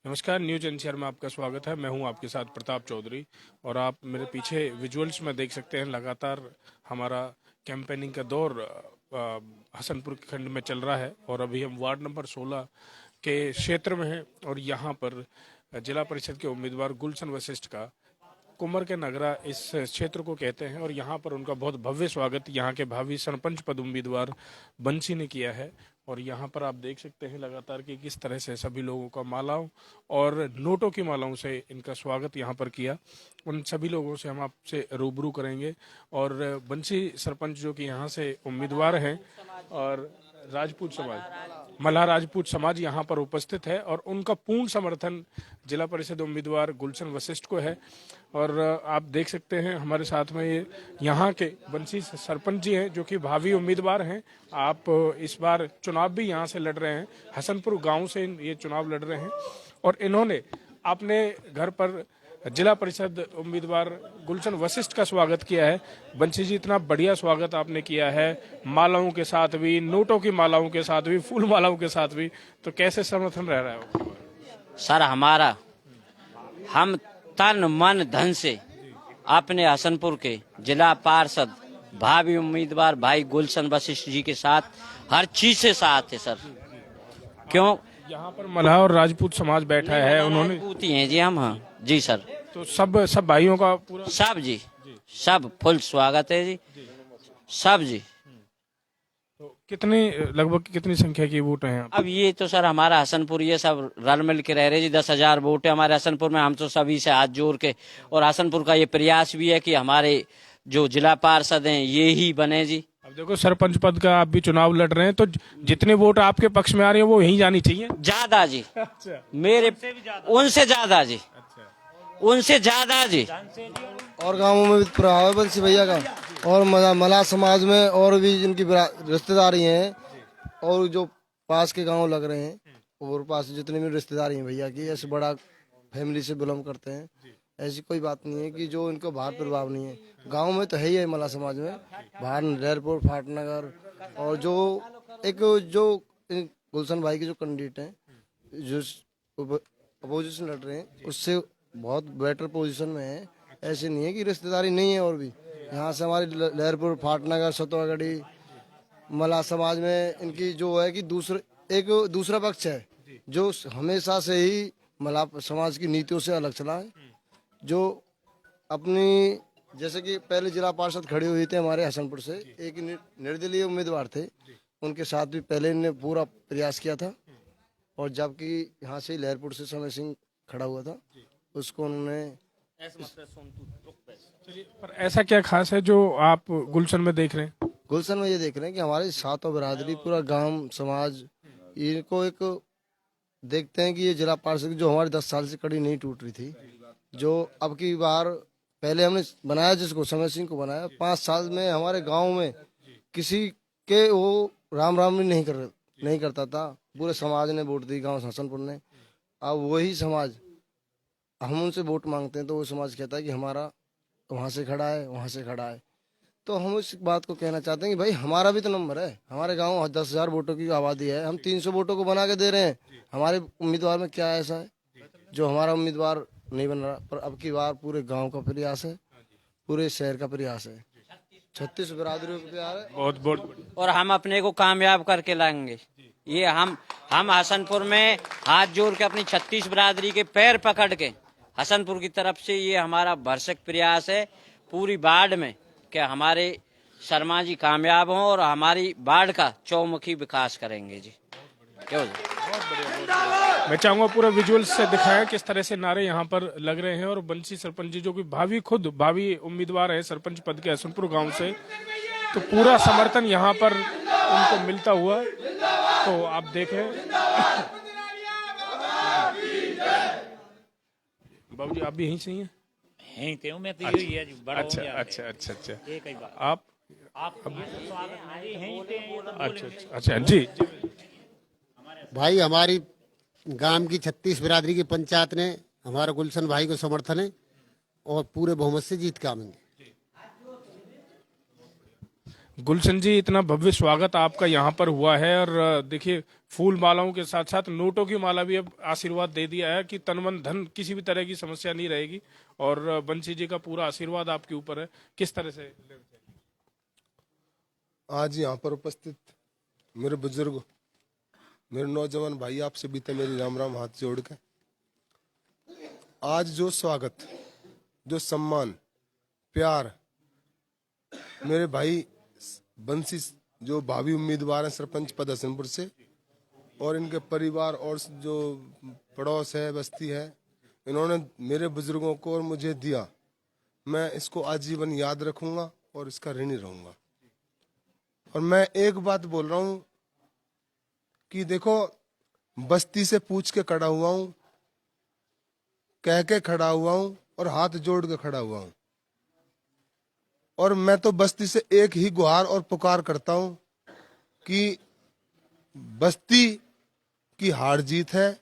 नमस्कार, news NCR में आपका स्वागत है। मैं हूं आपके साथ प्रताप चौधरी और आप मेरे पीछे विजुअल्स में देख सकते हैं। लगातार हमारा कैंपेनिंग का दौर हसनपुर के खंड में चल रहा है और अभी हम वार्ड नंबर 16 के क्षेत्र में हैं और यहां पर जिला परिषद के उम्मीदवार गुलशन वशिष्ठ का कुंवर के नगरा इस क्षेत्र को कहते हैं और यहाँ पर उनका बहुत भव्य स्वागत यहाँ के भावी सरपंच पद उम्मीदवार बंसी ने किया है। और यहाँ पर आप देख सकते हैं लगातार कि किस तरह से सभी लोगों का मालाओं और नोटों की मालाओं से इनका स्वागत यहाँ पर किया। उन सभी लोगों से हम आपसे रूबरू करेंगे और बंसी सरपंच जो कि यहाँ से उम्मीदवार हैं और राजपूत समाज मल्हार राजपूत समाज यहाँ पर उपस्थित है और उनका पूर्ण समर्थन जिला परिषद उम्मीदवार गुलशन वशिष्ठ को है। और आप देख सकते हैं हमारे साथ में ये यहाँ के बंसी सरपंच जी हैं जो कि भावी उम्मीदवार हैं। आप इस बार चुनाव भी यहाँ से लड़ रहे हैं, हसनपुर गांव से ये चुनाव लड़ रहे हैं और इन्होंने अपने घर पर जिला परिषद उम्मीदवार गुलशन वशिष्ठ का स्वागत किया है। बंसी जी, इतना बढ़िया स्वागत आपने किया है, मालाओं के साथ भी, नोटों की मालाओं के साथ भी, फूल मालाओं के साथ भी, तो कैसे समर्थन रह रहा है सर हमारा? हम तन मन धन से अपने हसनपुर के जिला पार्षद भावी उम्मीदवार भाई गुलशन वशिष्ठ जी के साथ हर चीज से साथ है सर। क्यों? यहाँ पर मल्हार और राजपूत समाज बैठा है, उन्होंने पूती हैं जी हम। हाँ जी सर, तो सब भाइयों का पूरा सब जी, सब फुल स्वागत है जी, सब जी। तो लगभग कितनी संख्या की वोट हैं? अब ये तो सर हमारा हसनपुर ये सब रल मिल के रह रहे जी। 10,000 वोट है हमारे हसनपुर में। हम तो सभी से हाथ जोड़ के, और हसनपुर का ये प्रयास भी है कि हमारे जो जिला पार्षद हैं ये ही बने जी। अब देखो, सरपंच पद का आप भी चुनाव लड़ रहे हैं तो जितने वोट आपके पक्ष में आ रही है वो यही जानी चाहिए। ज्यादा जी। अच्छा। मेरे उनसे ज्यादा जी। अच्छा। उनसे ज्यादा जी। और गांवों में भी प्रभाव है बंसी भैया का, और मल्हार समाज में और भी जिनकी रिश्तेदारी हैं और जो पास के गांव लग रहे हैं और पास जितने भी रिश्तेदारी हैं भैया की, ऐसे बड़ा फैमिली से बिलोंग करते हैं। ऐसी कोई बात नहीं है कि जो इनको बाहर प्रभाव नहीं है। गांव में तो है ही है मल्हार समाज में, बाहर लहरपुर फाटनगर, और जो गुलशन भाई के जो कैंडिडेट हैं जो अपोजिशन लड़ रहे हैं उससे बहुत बेटर पोजीशन में है। ऐसे नहीं है कि रिश्तेदारी नहीं है। और भी यहाँ से हमारी लहरपुर फाटनगर सतवागढ़ी मल्हार समाज में इनकी जो है कि दूसरा पक्ष है जो हमेशा से ही मल्हार समाज की नीतियों से अलग चला है। जो अपनी, जैसे कि पहले जिला पार्षद खड़े हुए थे हमारे हसनपुर से, एक निर्दलीय उम्मीदवार थे, उनके साथ भी पहले इन्होंने पूरा प्रयास किया था। और जबकि यहाँ से लहरपुर से समय सिंह खड़ा हुआ था, उसको उन्होंने पर ऐसा क्या खास है जो आप गुलशन में देख रहे हैं? गुलशन में ये देख रहे हैं कि हमारे सातों बिरादरी, पूरा गांव समाज इनको एक देखते हैं कि ये जिला पार्षद जो हमारे 10 साल से कड़ी नहीं टूट रही थी, जो अब की बार पहले हमने बनाया, जिसको समय सिंह को बनाया, 5 साल में हमारे गांव में किसी के वो राम राम भी नहीं करता था। पूरे समाज ने वोट दी, गांव हसनपुर ने। अब वही समाज, हम उनसे वोट मांगते हैं तो वो समाज कहता है कि हमारा वहाँ से खड़ा है, वहाँ से खड़ा है। तो हम इस बात को कहना चाहते हैं कि भाई हमारा भी तो नंबर है। हमारे गांव 10,000 वोटों की आबादी है, हम 300 वोटों को बना के दे रहे हैं। हमारे उम्मीदवार में क्या ऐसा है जो हमारा उम्मीदवार नहीं बन रहा? पर अब की बार पूरे गांव का प्रयास है, पूरे शहर का प्रयास है, 36 बिरादरियों का प्यार है। बहुत बहुत और हम अपने को कामयाब करके लाएंगे। ये हम हसनपुर में हाथ जोड़ के अपनी 36 बिरादरी के पैर पकड़ के हसनपुर की तरफ से ये हमारा भरसक प्रयास है पूरी वार्ड में कि हमारे शर्मा जी कामयाब हों और हमारी वार्ड का चौमुखी विकास करेंगे जी। क्यों जी? मैं चाहूंगा पूरा विजुअल्स से दिखाएं किस तरह से नारे यहाँ पर लग रहे हैं। और बंसी सरपंच जी जो कि भावी उम्मीदवार है सरपंच पद के हसनपुर गांव से, तो पूरा समर्थन यहाँ पर उनको मिलता हुआ, तो आप देखें। बाबू जी, आप भी यहीं से ही हैं? यहीं थे मैं तो यही है जी, बड़ा अच्छा हो गया। अच्छा अच्छा अच्छा। एक ही बात आप ये तो स्वागत है जी, यहीं थे ये तो अच्छा अच्छा अच्छा जी। भाई हमारी गांव की 36 बिरादरी की पंचायत ने हमारा गुलशन भाई को समर्थन है और पूरे बहुमत से जीत के आएंगे। गुलशन जी, इतना भव्य स्वागत आपका यहाँ पर हुआ है और देखिए फूल मालाओं के साथ साथ नोटों की माला भी अब आशीर्वाद दे दिया है कि तन मन धन किसी भी तरह की समस्या नहीं रहेगी और बंसी जी का पूरा आशीर्वाद आपके ऊपर है। किस तरह से? आज यहाँ पर उपस्थित मेरे बुजुर्ग, मेरे नौजवान भाई, आपसे भी तो मेरी राम राम हाथ जोड़ के। आज जो स्वागत, जो सम्मान, प्यार मेरे भाई बंसी जो भावी उम्मीदवार हैं सरपंच पद हसनपुर से, और इनके परिवार और जो पड़ोस है, बस्ती है, इन्होंने मेरे बुजुर्गों को और मुझे दिया, मैं इसको आजीवन याद रखूंगा और इसका ऋणी रहूंगा। और मैं एक बात बोल रहा हूं कि देखो, बस्ती से पूछ के खड़ा हुआ हूं, कह के खड़ा हुआ हूं और हाथ जोड़ के खड़ा हुआ हूं, और मैं तो बस्ती से एक ही गुहार और पुकार करता हूं कि बस्ती की हार जीत है,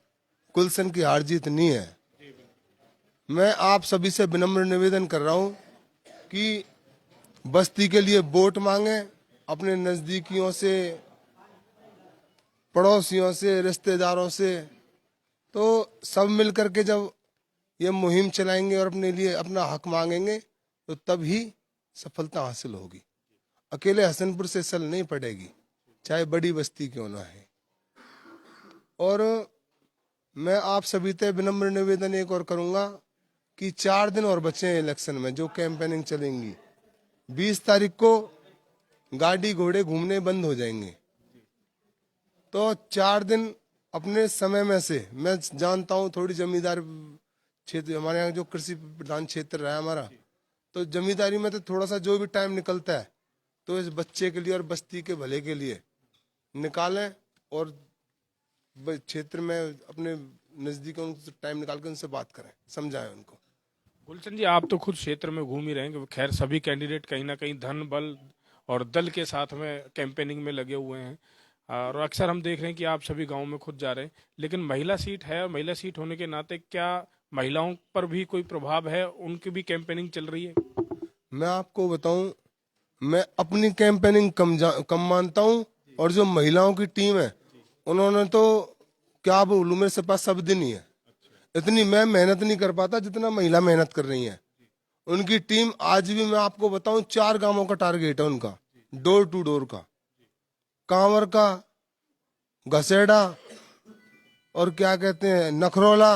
गुलशन की हार जीत नहीं है। मैं आप सभी से विनम्र निवेदन कर रहा हूं कि बस्ती के लिए वोट मांगे, अपने नजदीकियों से, पड़ोसियों से, रिश्तेदारों से, तो सब मिलकर के जब ये मुहिम चलाएंगे और अपने लिए अपना हक मांगेंगे तो तभी सफलता हासिल होगी। अकेले हसनपुर से सल नहीं पड़ेगी, चाहे बड़ी बस्ती क्यों ना है। और मैं आप सभी से विनम्र निवेदन एक और करूंगा कि 4 दिन और बचे हैं इलेक्शन में, जो कैंपेनिंग चलेंगी। 20 तारीख को गाड़ी घोड़े घूमने बंद हो जाएंगे, तो 4 दिन अपने समय में से, मैं जानता हूं थोड़ी जमींदार क्षेत्र, हमारे यहाँ जो कृषि प्रधान क्षेत्र रहा है हमारा, तो जमींदारी में तो थोड़ा सा जो भी टाइम निकलता है तो इस बच्चे के लिए और बस्ती के भले के लिए निकालें, और क्षेत्र में अपने नजदीक उनसे टाइम निकाल कर उनसे बात करें, समझाएं उनको। गुलशन जी, आप तो खुद क्षेत्र में घूम ही रहे हैं। खैर, सभी कैंडिडेट कहीं ना कहीं धन बल और दल के साथ में कैंपेनिंग में लगे हुए हैं, और अक्सर हम देख रहे हैं कि आप सभी गांव में खुद जा रहे हैं। लेकिन महिला सीट है, और महिला सीट होने के नाते क्या महिलाओं पर भी कोई प्रभाव है? उनकी भी कैंपेनिंग चल रही है? मैं आपको बताऊं, मैं अपनी कैंपेनिंग कम मानता हूं, और जो महिलाओं की टीम है उन्होंने तो क्या बोलूं, मेरे से पास शब्द नहीं है। इतनी मैं मेहनत नहीं कर पाता जितना महिला मेहनत कर रही है। उनकी टीम आज भी, मैं आपको बताऊं, 4 गांवों का टारगेट है उनका, डोर टू डोर का, कांवर का, घसेड़ा, और क्या कहते हैं नखरोला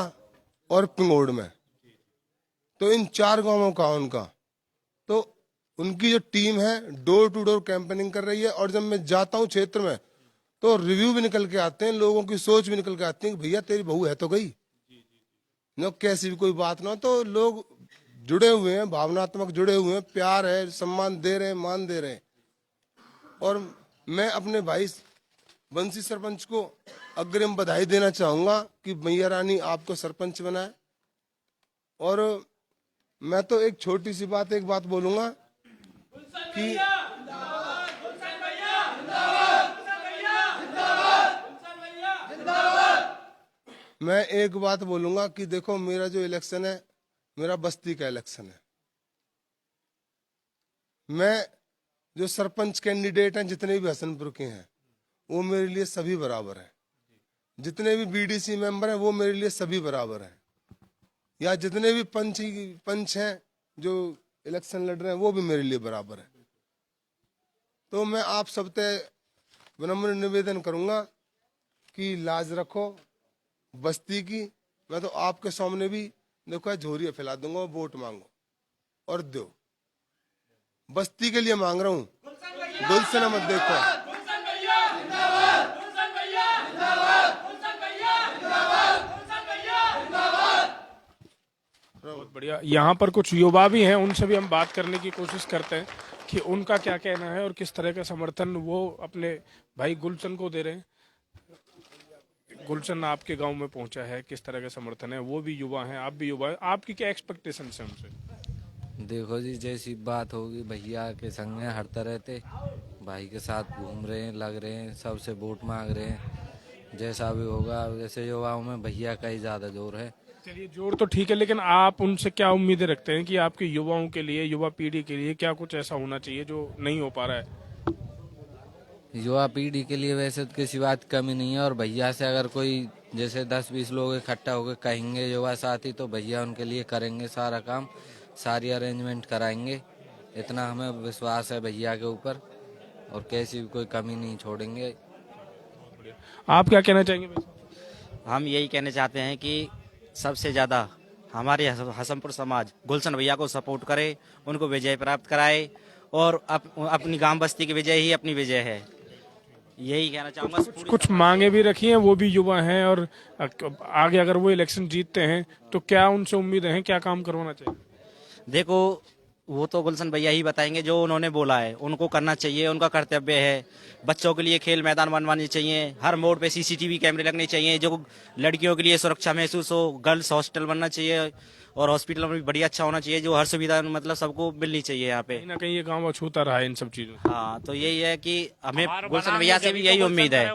और पिंगोड़ में, तो इन 4 गांवों का उनका, तो उनकी जो टीम है डोर टू डोर कैंपेनिंग कर रही है। और जब मैं जाता हूं क्षेत्र में तो रिव्यू भी निकल के आते हैं, लोगों की सोच भी निकल के आती है कि भैया तेरी बहू है तो गई न, कैसी भी कोई बात ना, तो लोग जुड़े हुए हैं, भावनात्मक जुड़े हुए हैं, प्यार है, सम्मान दे रहे हैं, मान दे रहे हैं। और मैं अपने भाई बंसी सरपंच को अग्रिम बधाई देना चाहूंगा कि मैया रानी आपको सरपंच बनाए। और मैं तो एक छोटी सी बात, एक बात बोलूंगा कि मैं एक बात बोलूंगा कि देखो, मेरा जो इलेक्शन है, मेरा बस्ती का इलेक्शन है। मैं जो सरपंच कैंडिडेट हैं जितने भी हसनपुर के हैं, वो मेरे लिए सभी बराबर हैं। जितने भी बीडीसी मेंबर हैं वो मेरे लिए सभी बराबर हैं, या जितने भी पंच हैं जो इलेक्शन लड़ रहे हैं वो भी मेरे लिए बराबर है। तो मैं आप सबसे विनम्र निवेदन करूंगा कि लाज रखो बस्ती की। मैं तो आपके सामने भी देखो झोरिया फैला दूंगा, वोट मांगो और दो। बस्ती के लिए मांग रहा हूँ, गुलशन मत देखो। बहुत बढ़िया। यहाँ पर कुछ युवा भी हैं, उनसे भी हम बात करने की कोशिश करते हैं कि उनका क्या कहना है और किस तरह का समर्थन वो अपने भाई गुलशन को दे रहे हैं। गुलशन आपके गांव में पहुंचा है, किस तरह का समर्थन है? वो भी युवा हैं, आप भी युवा हैं, आपकी क्या एक्सपेक्टेशन है उनसे? देखो जी, जैसी बात होगी भैया के संग में हर तरह थे, भाई के साथ घूम रहे हैं, लग रहे हैं, सबसे वोट मांग रहे हैं। जैसा भी होगा, वैसे युवाओं में भैया का ही ज्यादा जोर है। चलिए, जोर तो ठीक है, लेकिन आप उनसे क्या उम्मीदें रखते हैं कि आपके युवाओं के लिए, युवा पीढ़ी के लिए क्या कुछ ऐसा होना चाहिए जो नहीं हो पा रहा है? युवा पीढ़ी के लिए वैसे तो किसी बात की कमी नहीं है, और भैया से अगर कोई जैसे 10-20 लोग इकट्ठा होकर कहेंगे युवा साथी, तो भैया उनके लिए करेंगे सारा काम, सारी अरेंजमेंट कराएंगे। इतना हमें विश्वास है भैया के ऊपर, और कैसी भी कोई कमी नहीं छोड़ेंगे। आप क्या कहना चाहेंगे भाई? हम यही कहना चाहते हैं कि सबसे ज़्यादा हमारे हसनपुर समाज गुलशन भैया को सपोर्ट करे, उनको विजय प्राप्त कराए, और अपनी गांव बस्ती की विजय ही अपनी विजय है, यही कहना चाहूँगा। कुछ मांगे भी रखी हैं, वो भी युवा हैं, और आगे अगर वो इलेक्शन जीतते हैं तो क्या उनसे उम्मीद है, क्या काम करवाना चाहिए? देखो, वो तो गुलशन भैया ही बताएंगे, जो उन्होंने बोला है उनको करना चाहिए, उनका कर्तव्य है। बच्चों के लिए खेल मैदान बनवाने चाहिए, हर मोड़ पे सीसीटीवी कैमरे लगने चाहिए, जो लड़कियों के लिए सुरक्षा महसूस हो, गर्ल्स हॉस्टल बनना चाहिए, और हॉस्पिटल में भी बढ़िया अच्छा होना चाहिए, जो हर सुविधा मतलब सबको मिलनी चाहिए यहाँ पे। कहीं ना कहीं ये गाँव अछूता रहा है इन सब चीजों से। हाँ, तो यही है कि हमें गुलशन भैया से भी यही उम्मीद है।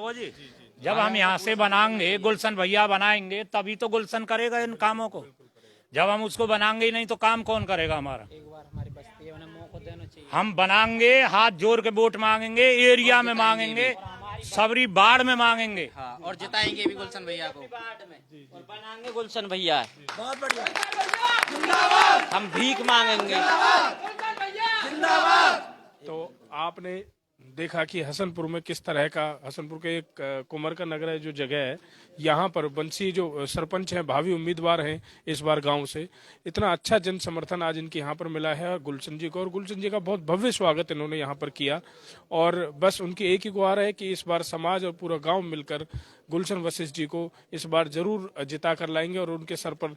जब हम यहाँ से बनाएंगे, गुलशन भैया बनाएंगे, तभी तो गुलशन करेगा इन कामों को। जब हम उसको बनाएंगे ही नहीं तो काम कौन करेगा हमारा? हम बनाएंगे, हाथ जोड़ के वोट मांगेंगे, एरिया में मांगेंगे, सबरी बाढ़ में मांगेंगे। हाँ, और जिताएंगे भी गुलशन भैया को, और बनाएंगे गुलशन भैया। बहुत बढ़िया, हम भीख मांगेंगे। तो आपने देखा कि हसनपुर में किस तरह का, हसनपुर के एक कुंवर का नगर है जो जगह है, यहाँ पर बंसी जो सरपंच हैं, भावी उम्मीदवार हैं इस बार गांव से, इतना अच्छा जन समर्थन आज इनके यहाँ पर मिला है गुलशन जी को, और गुलशन जी का बहुत भव्य स्वागत इन्होंने यहाँ पर किया। और बस उनकी एक ही गुहार है कि इस बार समाज और पूरा गांव मिलकर गुलशन वशिष्ठ जी को इस बार जरूर जिता कर लाएंगे और उनके सर पर